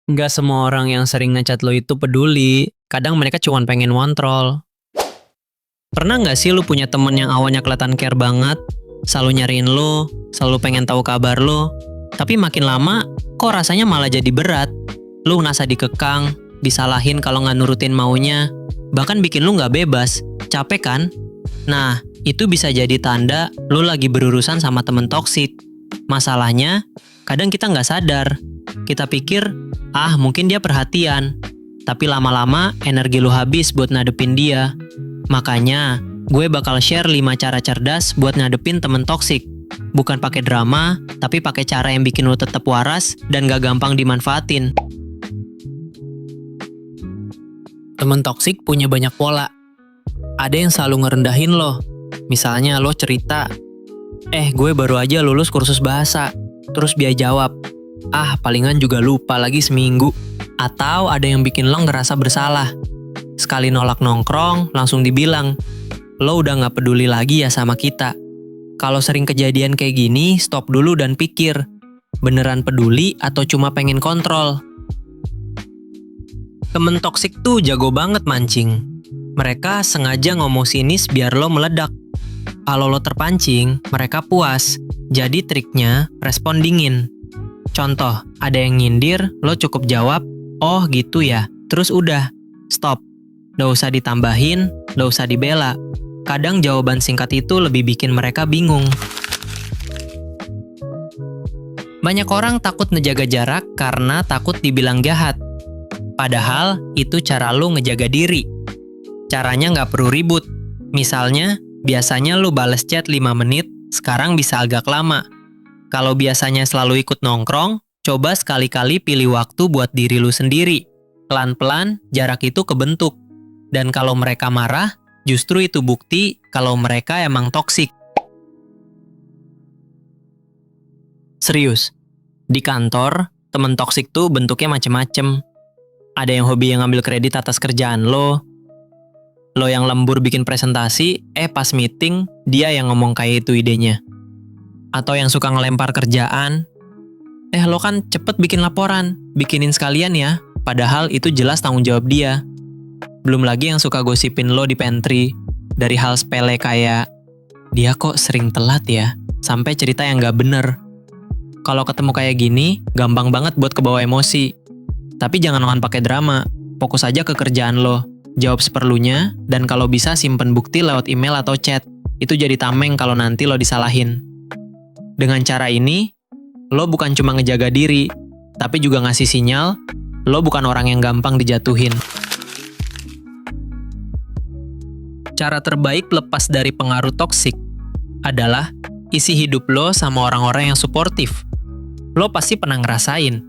Nggak semua orang yang sering ngechat lo itu peduli. Kadang mereka cuma pengen ngontrol. Pernah nggak sih lu punya temen yang awalnya kelihatan care banget, selalu nyariin lo, selalu pengen tahu kabar lo, tapi makin lama kok rasanya malah jadi berat. Lu ngerasa dikekang, disalahin kalau nggak nurutin maunya, bahkan bikin lu nggak bebas. Capek kan? Nah, itu bisa jadi tanda lu lagi berurusan sama temen toksik. Masalahnya, kadang kita nggak sadar. Kita pikir, mungkin dia perhatian. Tapi lama-lama energi lu habis buat ngadepin dia. Makanya, gue bakal share 5 cara cerdas buat ngadepin temen toksik. Bukan pakai drama, tapi pakai cara yang bikin lu tetap waras dan gak gampang dimanfaatin. Temen toksik punya banyak pola. Ada yang selalu ngerendahin lo. Misalnya lo cerita, gue baru aja lulus kursus bahasa. Terus dia jawab, palingan juga lupa lagi seminggu. Atau ada yang bikin lo ngerasa bersalah. Sekali nolak nongkrong, langsung dibilang, lo udah gak peduli lagi ya sama kita. Kalau sering kejadian kayak gini, stop dulu dan pikir, beneran peduli atau cuma pengen kontrol? Temen toksik tuh jago banget mancing. Mereka sengaja ngomong sinis biar lo meledak. Kalau lo terpancing, mereka puas. Jadi triknya, respon dingin. Contoh, ada yang nyindir, lo cukup jawab, oh gitu ya, terus udah, stop. Nggak usah ditambahin, nggak usah dibela. Kadang jawaban singkat itu lebih bikin mereka bingung. Banyak orang takut ngejaga jarak karena takut dibilang jahat. Padahal itu cara lo ngejaga diri. Caranya nggak perlu ribut. Misalnya, biasanya lo bales chat 5 menit, sekarang bisa agak lama. Kalau biasanya selalu ikut nongkrong, coba sekali-kali pilih waktu buat diri lu sendiri. Pelan-pelan, jarak itu kebentuk. Dan kalau mereka marah, justru itu bukti kalau mereka emang toksik. Serius, di kantor, temen toksik tuh bentuknya macem-macem. Ada yang hobi yang ngambil kredit atas kerjaan lo. Lo yang lembur bikin presentasi, pas meeting, dia yang ngomong kayak itu idenya. Atau yang suka ngelempar kerjaan, lo kan cepet bikin laporan, bikinin sekalian ya, padahal itu jelas tanggung jawab dia. Belum lagi yang suka gosipin lo di pantry, dari hal sepele kayak, dia kok sering telat ya, sampai cerita yang gak bener. Kalau ketemu kayak gini, gampang banget buat kebawa emosi. Tapi jangan lawan pakai drama, fokus aja ke kerjaan lo, jawab seperlunya, dan kalau bisa simpen bukti lewat email atau chat. Itu jadi tameng kalau nanti lo disalahin. Dengan cara ini, lo bukan cuma ngejaga diri, tapi juga ngasih sinyal, lo bukan orang yang gampang dijatuhin. Cara terbaik lepas dari pengaruh toksik adalah isi hidup lo sama orang-orang yang suportif. Lo pasti pernah ngerasain,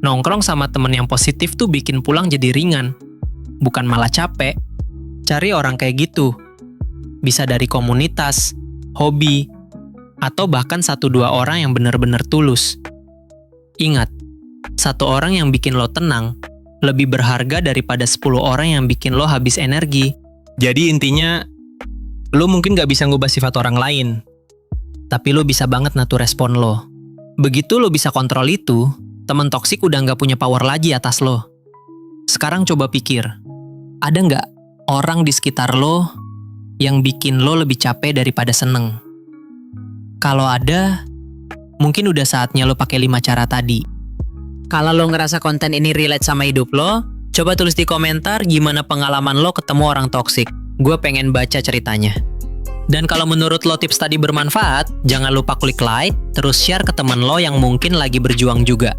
nongkrong sama temen yang positif tuh bikin pulang jadi ringan, bukan malah capek. Cari orang kayak gitu. Bisa dari komunitas, hobi, atau bahkan 1-2 orang yang benar-benar tulus. Ingat, 1 orang yang bikin lo tenang lebih berharga daripada 10 orang yang bikin lo habis energi. Jadi intinya, lo mungkin gak bisa ngubah sifat orang lain. Tapi lo bisa banget ngatur respon lo. Begitu lo bisa kontrol itu, temen toksik udah gak punya power lagi atas lo. Sekarang coba pikir, ada gak orang di sekitar lo yang bikin lo lebih capek daripada seneng? Kalau ada, mungkin udah saatnya lo pakai 5 cara tadi. Kalau lo ngerasa konten ini relate sama hidup lo, coba tulis di komentar gimana pengalaman lo ketemu orang toksik. Gue pengen baca ceritanya. Dan kalau menurut lo tips tadi bermanfaat, jangan lupa klik like, terus share ke temen lo yang mungkin lagi berjuang juga.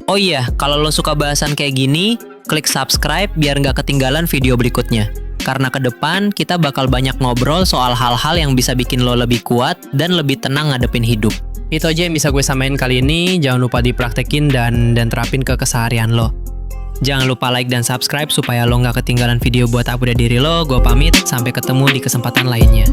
Oh iya, kalau lo suka bahasan kayak gini, klik subscribe biar nggak ketinggalan video berikutnya. Karena ke depan kita bakal banyak ngobrol soal hal-hal yang bisa bikin lo lebih kuat dan lebih tenang ngadepin hidup. Itu aja yang bisa gue samain kali ini. Jangan lupa dipraktekin dan terapin ke keseharian lo. Jangan lupa like dan subscribe supaya lo nggak ketinggalan video buat update diri lo. Gue pamit, sampai ketemu di kesempatan lainnya.